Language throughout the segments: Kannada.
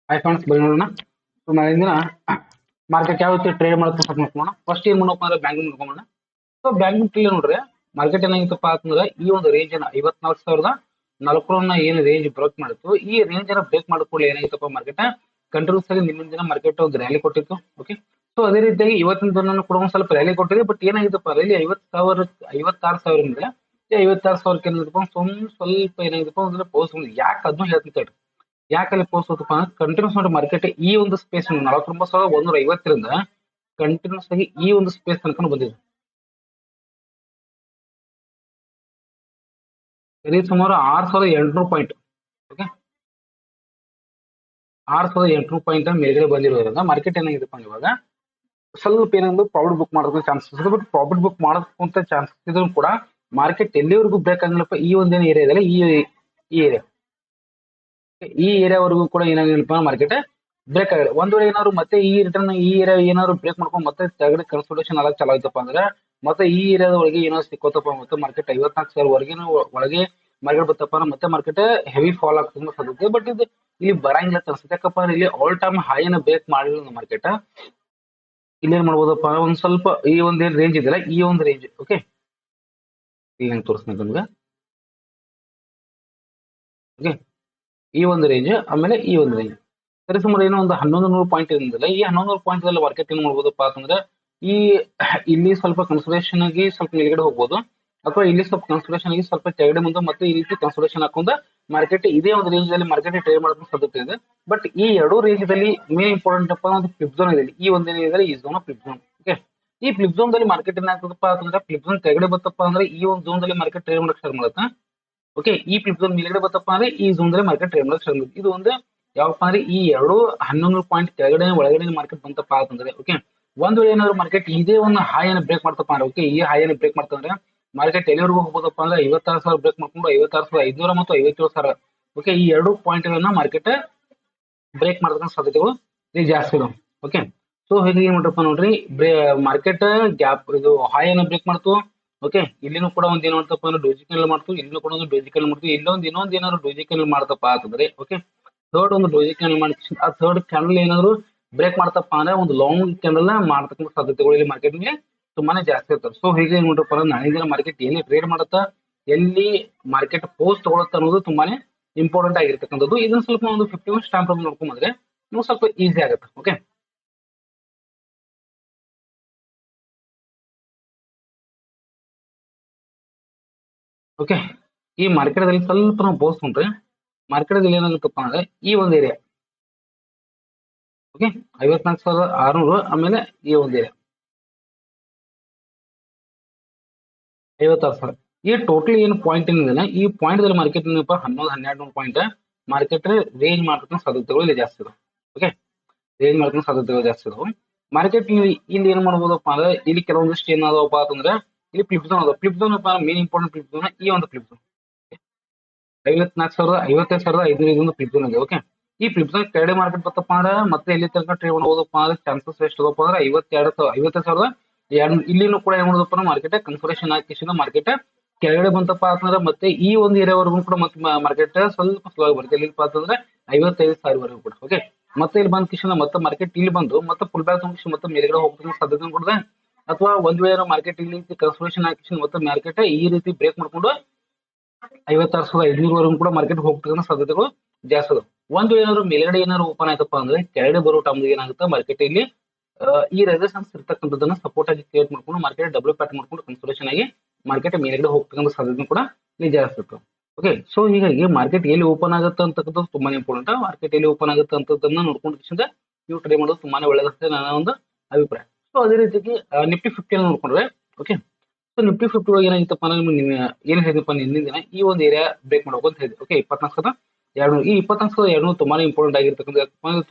ಹಾಯ್ ಫ್ರೆಂಡ್ಸ್ ಬನ್ನಿ ನೋಡೋಣ. ಸೊ ನಾಳಿಂದಿನ ಮಾರ್ಕೆಟ್ ಯಾವ ರೀತಿ ಟ್ರೇಡ್ ಮಾಡುತ್ತೆ ಸ್ವಲ್ಪ ನೋಡ್ಕೊಳ್ಳೋಣ. ಫಸ್ಟ್ ಏನ್ ಮಾಡಪ್ಪ ಅಂದ್ರೆ ಬ್ಯಾಂಕಿಂಗ್ ನೋಡ್ಕೊಳ್ಳೋಣ. ಸೊ ಬ್ಯಾಂಕಿಂಗ್ ಟ್ರೇಡ್ ನೋಡ್ರಿ ಮಾರ್ಕೆಟ್ ಏನಾಗಿತ್ತಪ್ಪ ಅಂತಂದ್ರೆ ಈ ಒಂದು ರೇಂಜ್ ಅನ್ನ 54,400 ಏನು ರೇಂಜ್ ಬ್ರೇಕ್ ಮಾಡಿತ್ತು, ಈ ರೇಂಜ್ ಅನ್ನ ಬ್ರೇಕ್ ಮಾಡಿಕೊಳ್ಳಿ ಏನಾಗಿತ್ತಪ್ಪ ಮಾರ್ಕೆಟ್ ಕಂಟಿನ್ಯೂಸ್ ಆಗಿ ನಿನ್ನಿನ ದಿನ ಮಾರ್ಕೆಟ್ ಒಂದು ರ್ಯಾಲಿ ಕೊಟ್ಟಿತ್ತು. ಓಕೆ, ಸೊ ಅದೇ ರೀತಿಯಾಗಿ ಇವತ್ತಿನ ದಿನ ಕೂಡ ಒಂದ್ ಸ್ವಲ್ಪ ರ್ಯಾಲಿ ಕೊಟ್ಟಿದೆ. ಬಟ್ ಏನಾಗಿತ್ತಪ್ಪ ರ್ಯಾಲಿ 56,000 56,000ಕ್ಕೆ ಏನಾಗಿತ್ತಪ್ಪ ಸ್ವಲ್ಪ ಏನಾಗಿತ್ತಪ್ಪ ಅಂದ್ರೆ ಪೋಸ್ಟ್ ಯಾಕೆ ಅದನ್ನು ಹೇಳ್ತಿರ್ತಾರೆ. ಯಾಕಲ್ಲಿ ಪೋಸ್ಟ್ ಹೋತಪ್ಪ ಅಂದ್ರೆ ಕಂಟಿನ್ಯೂಸ್ ನೋಡಿ ಮಾರ್ಕೆಟ್ ಈ ಒಂದು ಸ್ಪೇಸ್ 49,150ರಿಂದ ಕಂಟಿನ್ಯೂಸ್ ಆಗಿ ಈ ಒಂದು ಸ್ಪೇಸ್ ತನಕ ಬಂದಿದೆ. ಸರಿ ಸುಮಾರು 6,800 ಪಾಯಿಂಟ್. ಓಕೆ, 6,800 ಪಾಯಿಂಟ್ ಮೇಲ್ಗಡೆ ಬಂದಿರೋದ್ರಿಂದ ಮಾರ್ಕೆಟ್ ಏನಾಗಿದೆಪ್ಪ ಇವಾಗ ಸ್ವಲ್ಪ ಏನಂದ್ರೆ ಪ್ರಾಫಿಟ್ ಬುಕ್ ಮಾಡೋದಕ್ಕೆ ಚಾನ್ಸಸ್ ಇದೆ. ಬಟ್ ಪ್ರಾಫಿಟ್ ಬುಕ್ ಮಾಡೋದಕ್ಕಂತ ಚಾನ್ಸಸ್ ಇದ್ರೂ ಕೂಡ ಮಾರ್ಕೆಟ್ ಎಲ್ಲಿವರೆಗೂ ಬ್ರೇಕ್ ಆಗಿಲ್ಲಪ್ಪ ಈ ಒಂದೇನು ಏರಿಯಾ ಇದೆಯಲ್ಲ ಈ ಏರಿಯಾ ಈ ಏರಿಯಾವರೆಗೂ ಕೂಡ ಏನಾಗಿಲ್ಲಪ್ಪ ಮಾರ್ಕೆಟ್ ಬ್ರೇಕ್ ಆಗಿದೆ. ಒಂದ್ ವೇಳೆ ಏನಾದ್ರು ಮತ್ತೆ ಈ ರಿಟರ್ನ್ ಈ ಏರಿಯಾ ಏನಾದ್ರು ಬ್ರೇಕ್ ಮಾಡ್ಕೊಂಡು ಮತ್ತೆ ತೆಗಡೆ ಕನ್ಸಲ್ಟೇಷನ್ ಆಗಕ್ಕೆ ಚಾಲು ಆಯ್ತಪ್ಪ ಅಂದ್ರೆ ಮತ್ತೆ ಈ ಏರಿಯಾದ ಒಳಗೆ ಏನಾದ್ರು ಸಿಕ್ಕೋತಪ್ಪ ಮತ್ತೆ ಮಾರ್ಕೆಟ್ 54,000 ವರೆಗಿನ ಒಳಗೆ ಮಾರ್ಕೆಟ್ ಬತ್ತಪ್ಪ ಅಂದ್ರೆ ಮತ್ತೆ ಮಾರ್ಕೆಟ್ ಹೆವಿ ಫಾಲ್ ಆಗ್ತದೆ ಸಾಧ್ಯತೆ. ಬಟ್ ಇದು ಇಲ್ಲಿ ಬರಂಗಿಲ್ಲ ಅನ್ಸುತ್ತೆ. ಯಾಕಪ್ಪ ಅಂದ್ರೆ ಇಲ್ಲಿ ಆಲ್ ಟೈಮ್ ಹೈನ ಬ್ರೇಕ್ ಮಾಡಿರೋ ಮಾರ್ಕೆಟ್ ಇಲ್ಲಿ ಏನ್ ಮಾಡ್ಬೋದಪ್ಪ ಅಂದ್ರೆ ಒಂದ್ ಸ್ವಲ್ಪ ಈ ಒಂದ್ ಏನ್ ರೇಂಜ್ ಇದೆಯಲ್ಲ ಈ ಒಂದು ರೇಂಜ್. ಓಕೆ, ಇಲ್ಲಿ ನಂಗೆ ತೋರಿಸ್ತೀನಿ ನಿಮ್ಗೆ. ಓಕೆ, ಈ ಒಂದು ರೇಂಜ್ ಆಮೇಲೆ ಈ ಒಂದು ರೇಂಜ್ ಸರಿ ಸುಮಾರು ಏನೋ ಒಂದು 1,100 ಪಾಯಿಂಟ್ ಏನಿಲ್ಲ ಈ 1,100 ಪಾಯಿಂಟ್ ಅಲ್ಲಿ ಮಾರ್ಕೆಟ್ ಏನ್ ಮಾಡ್ಬೋದಪ್ಪ ಅಂತಂದ್ರೆ ಈ ಇಲ್ಲಿ ಸ್ವಲ್ಪ ಕನ್ಸಲ್ಟೇಷನ್ ಆಗಿ ಸ್ವಲ್ಪ ಮೇಲ್ಗಡೆ ಹೋಗ್ಬೋದು, ಅಥವಾ ಇಲ್ಲಿ ಸ್ವಲ್ಪ ಕನ್ಸಲ್ಟೇಷನ್ ಆಗಿ ಸ್ವಲ್ಪ ಕೆಳಗಡೆ ಮುಂದೆ ಮತ್ತೆ ಈ ರೀತಿ ಕನ್ಸಲ್ಟೇಷನ್ ಹಾಕೊಂಡ ಮಾರ್ಕೆಟ್ ಇದೇ ಒಂದು ರೇಂಜ್ ಅಲ್ಲಿ ಮಾರ್ಕೆಟ್ ಟ್ರೇಡ್ ಮಾಡೋದಕ್ಕೆ ಸಾಧ್ಯತೆ ಇದೆ. ಬಟ್ ಈ ಎರಡೂ ರೇಂಜ್ ದಲ್ಲಿ ಮೇನ್ ಇಂಪಾರ್ಟೆಂಟ್ ಅಪ್ಪ ಒಂದು ಫ್ಲಿಪ್ ಝೋನ್ ಇದೆ. ಈ ಒಂದೇನಿದೆ ಈ ಝೋನ್ ಫ್ಲಿಪ್ ಝೋನ್. ಓಕೆ, ಈ ಫ್ಲಿಪ್ ಝೋನ್ ದಲ್ಲಿ ಮಾರ್ಕೆಟ್ ಏನಾಗ್ತದಪ್ಪ ಅಂತಂದ್ರೆ ಫ್ಲಿಪ್ ಝೋನ್ ಕೆಳಗಡೆ ಬತ್ತಪ್ಪ ಅಂದ್ರೆ ಈ ಒಂದು ಝೋನ್ ದಲ್ಲಿ ಮಾರ್ಕೆಟ್ ಟ್ರೇಡ್ ಮಾಡಕ್ಕೆ ಸ್ಟಾರ್ಟ್ ಮಾಡುತ್ತೆ. ಓಕೆ, ಈ ಫ್ಲಿಪ್ ಝೋನ್ ಮೇಲ್ಗಡೆ ಬತ್ತಪ್ಪ ಅಂದ್ರೆ ಈ ಝೋನ್ ದಲ್ಲಿ ಮಾರ್ಕೆಟ್ ಟ್ರೇಡ್ ಮಾಡಕ್ಕೆ ಸ್ಟಾರ್ಟ್ ಮಾಡುತ್ತೆ. ಇದು ಒಂದು ಯಾವಪ್ಪ ಅಂದ್ರೆ ಈ ಎರಡು 1,100 ಪಾಯಿಂಟ್ ಕೆಳಗಡೆ ಒಳಗಡೆ ಮಾರ್ಕೆಟ್ ಬಂತಪ್ಪ ಅಂತಂದ್ರೆ ಓಕೆ, ಒಂದ್ ವೇಳೆ ಏನಾದ್ರು ಮಾರ್ಕೆಟ್ ಇದೇ ಒಂದು ಹಾಯನ್ನು ಬ್ರೇಕ್ ಮಾಡ್ತಪ್ಪ ಅಂದ್ರೆ ಓಕೆ ಈ ಹಾಯನ್ನು ಬ್ರೇಕ್ ಮಾಡ್ತಂದ್ರೆ ಮಾರ್ಕೆಟ್ ಎಲ್ಲಿವರೆಗೂ ಹೋಗ್ಬೋದಪ್ಪ ಅಂದ್ರೆ 56,000 ಬ್ರೇಕ್ ಮಾಡ್ಕೊಂಡು 56,500 ಮತ್ತು 57,000. ಓಕೆ, ಈ ಎರಡು ಪಾಯಿಂಟ್ ಗಳನ್ನ ಮಾರ್ಕೆಟ್ ಬ್ರೇಕ್ ಮಾಡೋದನ್ನ ಸಾಧ್ಯತೆಗಳು ಇಲ್ಲಿ ಜಾಸ್ತಿ ಇದಾವೆ. ಓಕೆ, ಸೊ ಹೀಗೆ ಏನ್ ಮಾಡ್ರಪ್ಪ ನೋಡ್ರಿ ಮಾರ್ಕೆಟ್ ಗ್ಯಾಪ್ ಇದು ಹಾಯನ್ನು ಬ್ರೇಕ್ ಮಾಡ್ತು. ಓಕೆ, ಇಲ್ಲಿನೂ ಕೂಡ ಒಂದ್ ಏನ್ ಮಾಡ್ತಪ್ಪ ಅಂದ್ರೆ ಡೋಜಿಕಲ್ ಮಾಡ್ತು, ಇಲ್ಲೂ ಕೂಡ ಒಂದು ಡೋಜಿಕಲ್ ಮಾಡ್ತು, ಇನ್ನೊಂದ್ ಏನಾದ್ರು ಡೋಜಿಕಲ್ ಮಾಡ್ತಪ್ಪ ಅಂತಂದ್ರೆ ಓಕೆ ಥರ್ಡ್ ಒಂದು ಡೋಜಿಕಲ್ ಮಾಡಿ ಆ ಥರ್ಡ್ ಕ್ಯಾಂಡಲ್ ಏನಾದ್ರು ಬ್ರೇಕ್ ಮಾಡ್ತಪ್ಪ ಅಂದ್ರೆ ಒಂದು ಲಾಂಗ್ ಕ್ಯಾಂಡಲ್ ಮಾಡ್ತಕ್ಕಂಥ ಸಾಧ್ಯತೆಗಳು ಇಲ್ಲಿ ಮಾರ್ಕೆಟ್ ಮೇಲೆ ತುಂಬಾನೇ ಜಾಸ್ತಿ ಇರ್ತವೆ. ಸೊ ಹೀಗೆ ಏನ್ ಮಾಡ್ರಪ್ಪ ಅಂದ್ರೆ ನಾಳೆ ದಿನ ಮಾರ್ಕೆಟ್ ಎಲ್ಲಿ ಟ್ರೇಡ್ ಮಾಡುತ್ತಾ ಎಲ್ಲಿ ಮಾರ್ಕೆಟ್ ಪೋಸ್ಟ್ ತಗೊಳುತ್ತೆ ಅನ್ನೋದು ತುಂಬಾನೇ ಇಂಪಾರ್ಟೆಂಟ್ ಆಗಿರ್ತಕ್ಕಂಥದ್ದು. ಇದನ್ನ ಸ್ವಲ್ಪ ಒಂದು 50 ಸ್ಟಾಂಪ್ ನೋಡ್ಕೊಂಡ್ ಬಂದ್ರೆ ನೀವು ಸ್ವಲ್ಪ ಈಸಿ ಆಗುತ್ತೆ. ಓಕೆ, ಓಕೆ, ಈ ಮಾರ್ಕೆಟ್ ಅಲ್ಲಿ ಸ್ವಲ್ಪ ನಾವು ಬೋಸ್ಕೊಂಡ್ರೆ ಮಾರ್ಕೆಟ್ ಅಲ್ಲಿ ಏನಾಗುತ್ತಪ್ಪ ಅಂದ್ರೆ ಈ ಒಂದು ಏರಿಯಾ ಓಕೆ 54,600 ಆಮೇಲೆ ಈ ಒಂದು ಏರಿಯಾ 56,000 ಈ ಟೋಟಲ್ ಏನು ಪಾಯಿಂಟ್ ಏನಿದೆ ಈ ಪಾಯಿಂಟ್ ದಲ್ಲಿ ಮಾರ್ಕೆಟ್ ಏನಪ್ಪ 11-12 ಪಾಯಿಂಟ್ ಮಾರ್ಕೆಟ್ ರೇಂಜ್ ಮಾಡ್ತಕ್ಕಂಥ ಸಾಧ್ಯತೆಗಳು ಇಲ್ಲಿ ಜಾಸ್ತಿ ಇದಾವೆ. ಓಕೆ, ರೇಂಜ್ ಮಾಡ್ತಕ್ಕಂಥ ಸಾಧ್ಯತೆಗಳು ಜಾಸ್ತಿ ಇದಾವೆ. ಮಾರ್ಕೆಟ್ ಇಲ್ಲಿ ಏನ್ ಮಾಡ್ಬೋದಪ್ಪ ಅಂದ್ರೆ ಇಲ್ಲಿ ಕೆಲವೊಂದಿಷ್ಟು ಏನಾದವಪ್ಪ ಅಂತಂದ್ರೆ ಇಲ್ಲಿ ಫ್ಲಿಪ್ ಝೋನ್ ಅದ. Flip zone main important flip zone ಈ ಒಂದು ಫ್ಲಿಪ್ ಝೋನ್ 55,500 ಫ್ಲಿಪ್ ಝೋನ್ ಇದೆ. ಓಕೆ, ಈ ಫ್ಲಿಪ್ ಝೋನ್ ಕೆಳಗಡೆ ಮಾರ್ಕೆಟ್ ಬತ್ತಪ್ಪ ಅಂದ್ರೆ ಮತ್ತೆ ಎಲ್ಲಿ ತನಕ ಟ್ರೇಡ್ ಮಾಡ್ಬೋದಪ್ಪ ಅಂದ್ರೆ ಚಾನ್ಸಸ್ ಎಷ್ಟು ಅದಪ್ಪ ಅಂದ್ರೆ 52,000 ಇಲ್ಲಿನೂ ಕೂಡ ಏನ್ ಮಾಡೋದಪ್ಪ ಅಂದ್ರೆ ಮಾರ್ಕೆಟ್ ಕನ್ಫರ್ಮೇಷನ್ ಹಾಕಿಸಿದ ಮಾರ್ಕೆಟ್ ಕೆಳಗಡೆ ಬಂತಪ್ಪ ಅಂತಂದ್ರೆ ಮತ್ತೆ ಈ ಒಂದು ಏರಿಯಾವರೆಗೂ ಕೂಡ ಮತ್ತೆ ಮಾರ್ಕೆಟ್ ಸ್ವಲ್ಪ ಸ್ಲೋ ಆಗಿ ಬರುತ್ತೆ. ಎಲ್ಲಿ ಅಂತಂದ್ರೆ 55,000 ವರೆಗೂ ಕೂಡ. ಓಕೆ, ಮತ್ತೆ ಇಲ್ಲಿ ಬಂದ ಕಿಶನ್ ಮತ್ತೆ ಮಾರ್ಕೆಟ್ ಇಲ್ಲಿ ಬಂದು ಮತ್ತೆ ಫುಲ್ ಬ್ಯಾಕ್ ಮತ್ತೆ ಮೇಲ್ಗಡೆ ಹೋಗ್ತಕ್ಕಂಥ ಸಾಧ್ಯತೆ ಕೊಡದೆ, ಅಥವಾ ಒಂದ್ ವೇಳೆ ಮಾರ್ಕೆಟ್ ಇಲ್ಲಿ ಕನ್ಫರ್ಮೇಷನ್ ಹಾಕಿಸಿ ಮತ್ತೆ ಮಾರ್ಕೆಟ್ ಈ ರೀತಿ ಬ್ರೇಕ್ ಮಾಡ್ಕೊಂಡು 56,500 ವರೆಗೂ ಕೂಡ ಮಾರ್ಕೆಟ್ ಹೋಗ್ತಕ್ಕಂಥ ಸಾಧ್ಯತೆಗಳು ಜಾಸ್ತಿ ಅದಾವ. ಒಂದು ಏನಾದ್ರು ಮೇಲ್ಗಡೆ ಏನಾದ್ರು ಓಪನ್ ಆಯ್ತಪ್ಪ ಅಂದ್ರೆ ಕೆಳಗಡೆ ಬರೋ ಟೈಮ್ ಏನಾಗುತ್ತೆ ಮಾರ್ಕೆಟ್ ಇಲ್ಲಿ ಈ ರೆಸಿಸ್ಟೆನ್ಸ್ ಇರ್ತಕ್ಕಂಥದ್ದನ್ನ ಸಪೋರ್ಟ್ ಆಗಿ ಕ್ರಿಯೇಟ್ ಮಾಡ್ಕೊಂಡು ಮಾರ್ಕೆಟ್ ಡಬಲ್ ಪ್ಯಾಟ್ ಮಾಡ್ಕೊಂಡು ಕನ್ಸಲ್ಟೇಷನ್ ಆಗಿ ಮಾರ್ಕೆಟ್ ಮೇಲ್ಗಡೆ ಹೋಗ್ತಕ್ಕಂಥ ಸಾಧ್ಯತೆ ಕೂಡ ಇಲ್ಲಿ ಜಾಸ್ತಿ ಇರ್ತವೆ. ಓಕೆ, ಸೊ ಹೀಗಾಗಿ ಮಾರ್ಕೆಟ್ ಎಲ್ಲಿ ಓಪನ್ ಆಗುತ್ತೆ ಅಂತಕ್ಕಂಥದ್ದು ತುಂಬಾನೇ ಇಂಪಾರ್ಟೆಂಟ್. ಮಾರ್ಕೆಟ್ ಎಲ್ಲಿ ಓಪನ್ ಆಗುತ್ತೆ ಅಂತದನ್ನ ನೋಡ್ಕೊಂಡು ನೀವು ಟ್ರೈ ಮಾಡೋದು ತುಂಬಾನೇ ಒಳ್ಳೇದಂತೆ ನನ್ನ ಒಂದು ಅಭಿಪ್ರಾಯ. ಸೊ ಅದೇ ರೀತಿಯಾಗಿ ನಿಫ್ಟಿ 50 ನೋಡ್ಕೊಂಡ್ರೆ ಓಕೆ, ಸೊ ನಿಫ್ಟಿ 50 ಒಳಗೆ ಏನಾಗಿತ್ತಪ್ಪ ಅಂದ್ರೆ ಏನ್ ಹೇಳಿದಪ್ಪ ನಿನ್ನಿನ ದಿನ ಈ ಒಂದು ಏರಿಯಾ ಬ್ರೇಕ್ ಮಾಡ್ಬೇಕು ಅಂತ ಹೇಳಿದೆ. ಓಕೆ, 24,200 ಈ 24,200 ತುಂಬಾನೇ ಇಂಪಾರ್ಟೆಂಟ್ ಆಗಿರ್ತಕ್ಕಂಥ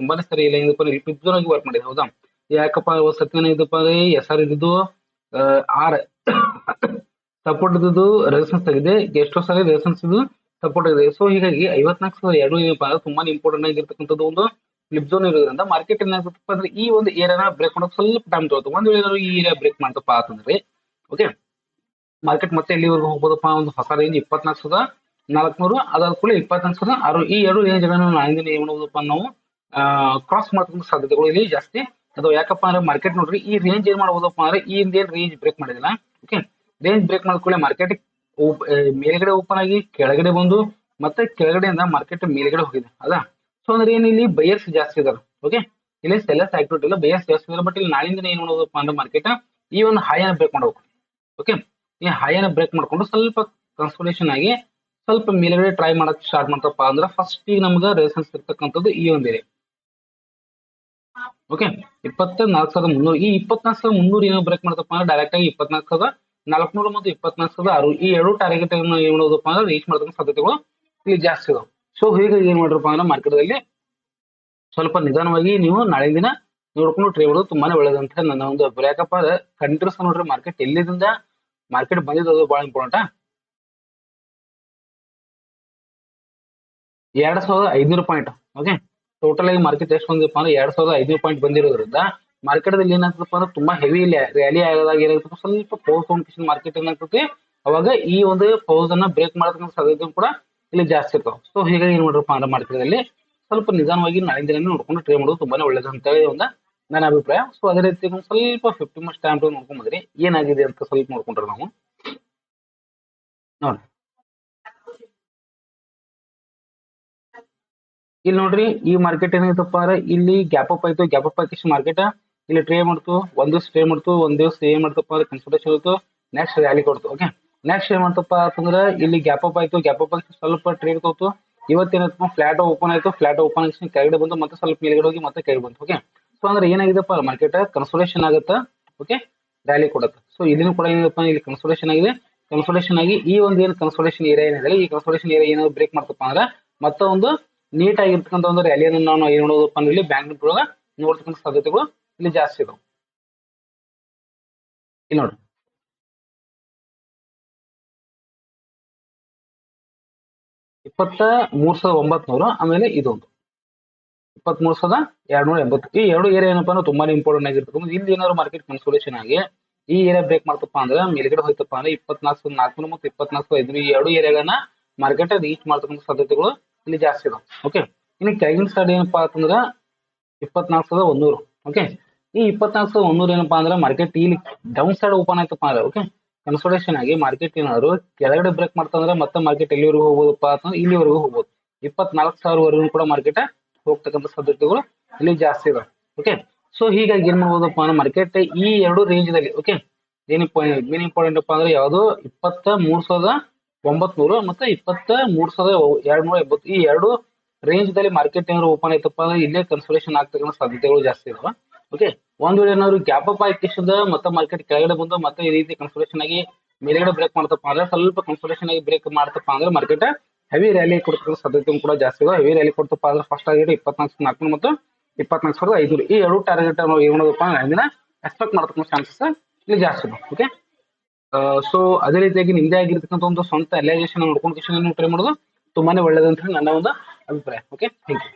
ತುಂಬಾನೇ ಸರಿ ಇಲ್ಲ ಏನಪ್ಪ ಫ್ಲಿಪ್ ಝೋನ್ ಆಗಿ ವರ್ಕ್ ಮಾಡಿದೆ. ಹೌದಾ, ಯಾಕಪ್ಪ ಸತ್ಯನ ಇದಪ್ಪ ಅಂದ್ರೆ ಎಸ್ ಆರ್ ಇದ್ದು ಆರ್ ಸಪೋರ್ಟ್ ಇದ್ದು ರೆಸಿಸ್ಟೆನ್ಸ್ ಆಗಿದೆ, ಎಷ್ಟೋ ಸಾರಿ ರೆಸಿಸ್ಟೆನ್ಸ್ ಇದು ಸಪೋರ್ಟ್ ಇದೆ. ಸೊ ಹೀಗಾಗಿ 54,200 ಏನಪ್ಪ ಅಂದ್ರೆ ತುಂಬಾನೇ ಇಂಪಾರ್ಟೆಂಟ್ ಆಗಿರ್ತಕ್ಕಂಥದ್ದು ಒಂದು ಫ್ಲಿಪ್ ಝೋನ್ ಇರೋದ್ರಿಂದ ಮಾರ್ಕೆಟ್ ಏನಾಗುತ್ತಪ್ಪ ಅಂದ್ರೆ ಈ ಒಂದು ಏರಿಯಾನ ಬ್ರೇಕ್ ಮಾಡೋಕೆ ಸ್ವಲ್ಪ ಟೈಮ್ ತಗೋತು. ಒಂದ್ ವೇಳೆ ಏನಾದ್ರು ಈ ಏರಿಯಾ ಬ್ರೇಕ್ ಮಾಡ್ತಪ್ಪ ಅಂತಂದ್ರೆ ಓಕೆ ಮಾರ್ಕೆಟ್ ಮತ್ತೆ ಎಲ್ಲಿವರೆಗೂ ಹೋಗ್ಬೋದಪ್ಪ ಒಂದು ಹೊಸ ರೇಂಜ್ 24,400 ಅದಾದ ಕೂಡ 24,600 ಈ ಎರಡು ರೇಂಜ್ ಗಳನ್ನು ನಾಳಿನ ಏನ್ ಮಾಡೋದಪ್ಪ ನಾವು ಕ್ರಾಸ್ ಮಾಡ್ತಕ್ಕಂಥ ಸಾಧ್ಯತೆಗಳು ಇಲ್ಲಿ ಜಾಸ್ತಿ ಅದು. ಯಾಕಪ್ಪ ಅಂದ್ರೆ ಮಾರ್ಕೆಟ್ ನೋಡ್ರಿ ಈ ರೇಂಜ್ ಏನ್ ಮಾಡ್ಬೋದಪ್ಪ ಅಂದ್ರೆ ಈ ಏನ್ ರೇಂಜ್ ಬ್ರೇಕ್ ಮಾಡಿದಿಲ್ಲ. ಓಕೆ, ರೇಂಜ್ ಬ್ರೇಕ್ ಮಾಡಿದ್ಕೊಳ್ಳೆ ಮಾರ್ಕೆಟ್ ಮೇಲ್ಗಡೆ ಓಪನ್ ಆಗಿ ಕೆಳಗಡೆ ಬಂದು ಮತ್ತೆ ಕೆಳಗಡೆಯಿಂದ ಮಾರ್ಕೆಟ್ ಮೇಲ್ಗಡೆ ಹೋಗಿದೆ ಅದ. ಸೊ ಅಂದ್ರೆ ಏನ್ ಇಲ್ಲಿ ಬಯರ್ಸ್ ಜಾಸ್ತಿ ಇದಾರೆ. ಓಕೆ, ಇಲ್ಲಿ ಸೆಲ್ಲರ್ಸ್ ಆಕ್ಟಿವಿಟಿ ಇಲ್ಲ, ಬಯರ್ಸ್ ಜಾಸ್ತಿ ಇದಾರೆ. ಬಟ್ ಇಲ್ಲಿ ನಾಳಿಂದ ಏನ್ ಮಾಡೋದಪ್ಪ ಅಂದ್ರೆ ಮಾರ್ಕೆಟ್ ಈ ಒಂದು ಹೈ ಅನ್ನ ಬ್ರೇಕ್ ಮಾಡಬೇಕು. ಓಕೆ, ಈ ಹೈ ಅನ್ನ ಬ್ರೇಕ್ ಮಾಡ್ಕೊಂಡು ಸ್ವಲ್ಪ ಕನ್ಸಲ್ಟೇಷನ್ ಆಗಿ ಸ್ವಲ್ಪ ಮೇಲ್ಗಡೆ ಟ್ರೈ ಮಾಡಕ್ ಸ್ಟಾರ್ಟ್ ಮಾಡ್ತಪ್ಪ ಅಂದ್ರೆ ಫಸ್ಟ್ ಈಗ ನಮ್ಗೆ ರೆಸಿಸ್ಟೆನ್ಸ್ ಇರ್ತಕ್ಕಂಥದ್ದು ಈ ಒಂದು ಏರಿಯಾ. ಓಕೆ, 24,300 ಈ 24,300 ಏನೋ ಬ್ರೇಕ್ ಮಾಡ್ತಪ್ಪ ಅಂದ್ರೆ ಡೈರೆಕ್ಟ್ ಆಗಿ 24,400 ಮತ್ತು 24,600 ಈ ಎರಡು ಟಾರ್ಗೆಟ್ ಏನ್ ಮಾಡೋದಪ್ಪ ಅಂದ್ರೆ ರೀಚ್ ಮಾಡ್ತಕ್ಕಂಥ ಸಾಧ್ಯತೆಗಳು ಇಲ್ಲಿ ಜಾಸ್ತಿ ಇದಾವೆ. ಸೊ ಹೀಗಾಗಿ ಏನ್ ಮಾಡ್ರಪ್ಪ ಅಂದ್ರೆ ಮಾರ್ಕೆಟ್ ಅಲ್ಲಿ ಸ್ವಲ್ಪ ನಿಧಾನವಾಗಿ ನೀವು ನಾಳೆ ದಿನ ನೋಡ್ಕೊಂಡು ಟ್ರೇಡ್ ಮಾಡೋದು ತುಂಬಾನೇ ಒಳ್ಳೇದಂತ ನನ್ನ ಒಂದು ಅಭಿಪ್ರಾಯ. ಯಾಕಪ್ಪ ಅಂದ್ರೆ ಕಂಟಿನ್ಯೂಸ್ ನೋಡ್ರಿ ಮಾರ್ಕೆಟ್ ಎಲ್ಲಿದಿಂದ ಮಾರ್ಕೆಟ್ ಬಂದಿದ್ದು ಬಹಳ ಇಂಪಾರ್ಟೆಂಟ್. 2,500 ಪಾಯಿಂಟ್. ಓಕೆ, ಟೋಟಲ್ ಆಗಿ ಮಾರ್ಕೆಟ್ ಎಷ್ಟು ಬಂದಿಪ್ಪ ಅಂದ್ರೆ 2,500 ಪಾಯಿಂಟ್ ಬಂದಿರೋದ್ರಿಂದ ಮಾರ್ಕೆಟ್ ದಲ್ಲಿ ಏನಾಗ್ತದಪ್ಪ ಅಂದ್ರೆ ತುಂಬಾ ಹೆವಿ ರ್ಯಾಲಿ ಆಗೋದಾಗ ಏನಾಗ್ತದೆ ಸ್ವಲ್ಪ ಪೌಸ್ ಕಾಂಪಿಟೇಷನ್ ಮಾರ್ಕೆಟ್ ಏನಾಗ್ತದೆ ಅವಾಗ ಈ ಒಂದು ಪೌಸ್ ಅನ್ನ ಬ್ರೇಕ್ ಮಾಡತಕ್ಕಂಥ ಸಾಧ್ಯತೆ ಕೂಡ ಇಲ್ಲಿ ಜಾಸ್ತಿ ಇರ್ತಾವ. ಸೊ ಹೀಗಾಗಿ ಏನ್ ಮಾಡ್ರಪ್ಪ ಅಂದ್ರೆ ಮಾರ್ಕೆಟ್ ಅಲ್ಲಿ ಸ್ವಲ್ಪ ನಿಧಾನವಾಗಿ ನಾಳೆ ದಿನ ನೋಡ್ಕೊಂಡು ಟ್ರೇಡ್ ಮಾಡೋದು ತುಂಬಾನೇ ಒಳ್ಳೇದು ಅಂತ ಹೇಳಿ ಒಂದು ನನ್ನ ಅಭಿಪ್ರಾಯ. ಸೊ ಅದೇ ರೀತಿ ಸ್ವಲ್ಪ 50 ಮಿನಿಟ್ಸ್ ಟೈಮ್ ನೋಡ್ಕೊಂಡ್ ಬಂದ್ರಿ ಏನಾಗಿದೆ ಅಂತ ಸ್ವಲ್ಪ ನೋಡ್ಕೊಂಡ್ರೆ ನಾವು ನೋಡಿ. ಇಲ್ಲಿ ನೋಡ್ರಿ ಈ ಮಾರ್ಕೆಟ್ ಏನಾಯ್ತಪ್ಪ ಅಂದ್ರೆ ಇಲ್ಲಿ ಗ್ಯಾಪ್ ಅಪ್ ಆಯ್ತು. ಗ್ಯಾಪ್ ಅಪ್ ಆಗಿ ಮಾರ್ಕೆಟ್ ಇಲ್ಲಿ ಟ್ರೇಡ್ ಮಾಡ್ತು, ಒಂದ್ ದಿವಸ ಟ್ರೇಡ್ ಮಾಡ್ತು, ಒಂದ್ ದಿವಸ ಏನ್ ಮಾಡ್ತಪ್ಪ ಅಂದ್ರೆ ಕನ್ಸಲ್ಟೇಷನ್ ಇತ್ತು, ನೆಕ್ಸ್ಟ್ ರ್ಯಾಲಿ ಕೊಡ್ತು. ಓಕೆ, ನೆಕ್ಸ್ಟ್ ಏನ್ ಮಾಡ್ತಪ್ಪ ಅಂತಂದ್ರೆ ಇಲ್ಲಿ ಗ್ಯಾಪ್ ಅಪ್ ಆಯ್ತು. ಗ್ಯಾಪ್ ಅಪ್ ಆಗಿ ಸ್ವಲ್ಪ ಟ್ರೇಡ್ ತೋತು. ಇವತ್ತೇನಪ್ಪ ಫ್ಲಾಟ್ ಓಪನ್ ಆಯ್ತು. ಫ್ಲಾಟ್ ಓಪನ್ ಆಗಿ ಕೆಳಗಡೆ ಬಂದು ಮತ್ತೆ ಸ್ವಲ್ಪ ಮೇಲ್ಗಡೆ ಹೋಗಿ ಮತ್ತೆ ಕೆಳಗೆ ಬಂತು. ಓಕೆ, ಸೊ ಅಂದ್ರೆ ಏನಾಗಿದೆಪ್ಪ ಮಾರ್ಕೆಟ್ ಕನ್ಸಲ್ಟೇಷನ್ ಆಗುತ್ತಾ. ಓಕೆ, ರ್ಯಾಲಿ ಕೊಡುತ್ತೆ. ಸೊ ಇಲ್ಲಿನೂ ಕೂಡ ಏನಪ್ಪ ಇಲ್ಲಿ ಕನ್ಸಲ್ಟೇಷನ್ ಆಗಿದೆ. ಕನ್ಸಲ್ಟೇಷನ್ ಆಗಿ ಈ ಒಂದು ಏನು ಕನ್ಸಲ್ಟೇಷನ್ ಏರಿಯಾ ಏನಿದೆ ಈ ಕನ್ಸಲ್ಟೇಷನ್ ಏರಿಯಾ ಏನಾದ್ರು ಬ್ರೇಕ್ ಮಾಡ್ತಪ್ಪ ಅಂದ್ರೆ ಮತ್ತೆ ಒಂದು ನೀಟ್ ಆಗಿರ್ತಕ್ಕಂಥ ಒಂದು ರ್ಯಾಲಿಯನ್ನು ನಾವು ಏನ್ ನೋಡೋದಪ್ಪ ಅಂದ್ರೆ ಇಲ್ಲಿ ಬ್ಯಾಂಕ್ ನಿಫ್ಟಿ ಒಳಗ ನೋಡ್ತಕ್ಕಂಥ ಸಾಧ್ಯತೆಗಳು ಇಲ್ಲಿ ಜಾಸ್ತಿ ಇದಾವೆ. ಇಲ್ಲಿ ನೋಡ್ರಿ 23,900 ಆಮೇಲೆ ಇದೊಂದು 23,280 ಈ ಎರಡು ಏರಿಯಾ ಏನಪ್ಪಾ ಅಂದ್ರೆ ತುಂಬಾನೇ ಇಂಪಾರ್ಟೆಂಟ್ ಆಗಿರ್ತಕ್ಕಂಥ. ಇಲ್ಲಿ ಏನಾದ್ರು ಮಾರ್ಕೆಟ್ ಕನ್ಸೋಲೇಷನ್ ಆಗಿ ಈ ಏರಿಯಾ ಬ್ರೇಕ್ ಮಾಡ್ತಪ್ಪ ಅಂದ್ರೆ ಮೇಲ್ಗಡೆ ಹೋಯ್ತಪ್ಪ ಅಂದ್ರೆ 24,400 ಮತ್ತು 24,500 ಈ ಎರಡು ಏರಿಯಾಗಳನ್ನ ಮಾರ್ಕೆಟ್ ರೀಚ್ ಮಾಡ್ತಕ್ಕಂಥ ಸಾಧ್ಯತೆಗಳು ಇಲ್ಲಿ ಜಾಸ್ತಿ ಇದಾವೆ. ಓಕೆ, ಇನ್ನು ಕೆಳಗಿನ ಸೈಡ್ ಏನಪ್ಪಾ ಅಂತಂದ್ರೆ 24,100. ಓಕೆ, ಈ 24,100 ಏನಪ್ಪಾ ಅಂದ್ರೆ ಮಾರ್ಕೆಟ್ ಇಲ್ಲಿ ಡೌನ್ ಸೈಡ್ ಓಪನ್ ಆಯ್ತಪ್ಪ ಅಂದ್ರೆ ಓಕೆ ಕನ್ಸಲ್ಟೇಷನ್ ಆಗಿ ಮಾರ್ಕೆಟ್ ಏನಾದ್ರು ಕೆಳಗಡೆ ಬ್ರೇಕ್ ಮಾಡ್ತಂದ್ರೆ ಮತ್ತೆ ಮಾರ್ಕೆಟ್ ಎಲ್ಲಿವರೆಗೂ ಹೋಗ್ಬೋದಪ್ಪ ಅಂತಂದ್ರೆ ಇಲ್ಲಿವರೆಗೂ ಹೋಗ್ಬೋದು. 24,000 ಕೂಡ ಮಾರ್ಕೆಟ್ ಹೋಗ್ತಕ್ಕಂಥ ಸಾಧ್ಯತೆಗಳು ಇಲ್ಲಿ ಜಾಸ್ತಿ ಇದಾವೆ. ಓಕೆ, ಸೊ ಹೀಗಾಗಿ ಏನ್ ಮಾಡ್ಬೋದಪ್ಪ ಅಂದ್ರೆ ಮಾರ್ಕೆಟ್ ಈ ಎರಡು ರೇಂಜ್ ದಲ್ಲಿ ಓಕೆ ಮೇನ್ ಇಂಪಾರ್ಟೆಂಟ್ ಅಪ್ಪ ಅಂದ್ರೆ ಯಾವುದು 23,900 ಮತ್ತೆ 23,280 ಈ ಎರಡು ರೇಂಜ್ ದಲ್ಲಿ ಮಾರ್ಕೆಟ್ ಏನಾದ್ರು ಓಪನ್ ಆಯ್ತಪ್ಪ ಅಂದ್ರೆ ಇಲ್ಲೇ ಕನ್ಸಲ್ಟೇಷನ್ ಆಗ್ತಕ್ಕಂಥ ಸಾಧ್ಯತೆಗಳು ಜಾಸ್ತಿ ಇದಾವೆ. ಓಕೆ, ಒಂದ್ ವೇಳೆ ಏನಾದ್ರು ಗ್ಯಾಪ್ ಅಪ್ ಆಯ್ಕಿಸಿದ ಮತ್ತೆ ಮಾರ್ಕೆಟ್ ಕೆಳಗಡೆ ಬಂದು ಮತ್ತೆ ಈ ರೀತಿ ಕನ್ಸಲ್ಟೇಷನ್ ಆಗಿ ಮೇಲ್ಗಡೆ ಬ್ರೇಕ್ ಮಾಡ್ತಪ್ಪ ಅಂದ್ರೆ ಸ್ವಲ್ಪ ಕನ್ಸಲ್ಟೇಷನ್ ಆಗಿ ಬ್ರೇಕ್ ಮಾಡ್ತಪ್ಪ ಅಂದ್ರೆ ಮಾರ್ಕೆಟ್ ಹೆವಿ ರ್ಯಾಲಿ ಕೊಡ್ತಕ್ಕಂಥ ಸಾಧ್ಯತೆ ಕೂಡ ಜಾಸ್ತಿ ಇದೆ. ಹೆವಿ ರ್ಯಾಲಿ ಕೊಡ್ತಪ್ಪ ಅಂದ್ರೆ ಫಸ್ಟ್ ಟಾರ್ಗೆಟ್ 24,400 ಮತ್ತು 24,500 ಈ ಎರಡು ಟಾರ್ಗೆಟ್ ನಾವು ಏನ್ ಮಾಡೋದಪ್ಪ ಅಂದ್ರೆ ಎಕ್ಸ್ಪೆಕ್ಟ್ ಮಾಡ್ತಕ್ಕಂಥ ಚಾನ್ಸಸ್ ಇಲ್ಲಿ ಜಾಸ್ತಿ ಇದೆ. ಓಕೆ, ಸೊ ಅದೇ ರೀತಿಯಾಗಿ ನಿಮ್ದೇ ಆಗಿರ್ತಕ್ಕಂಥ ಒಂದು ಸ್ವಂತ ಅಲೈಸೇಷನ್ ನೋಡ್ಕೊಂಡು ಟ್ರೈ ಮಾಡೋದು ತುಂಬಾನೇ ಒಳ್ಳೇದಂತ ನನ್ನ ಒಂದು ಅಭಿಪ್ರಾಯ. Okay, thank you.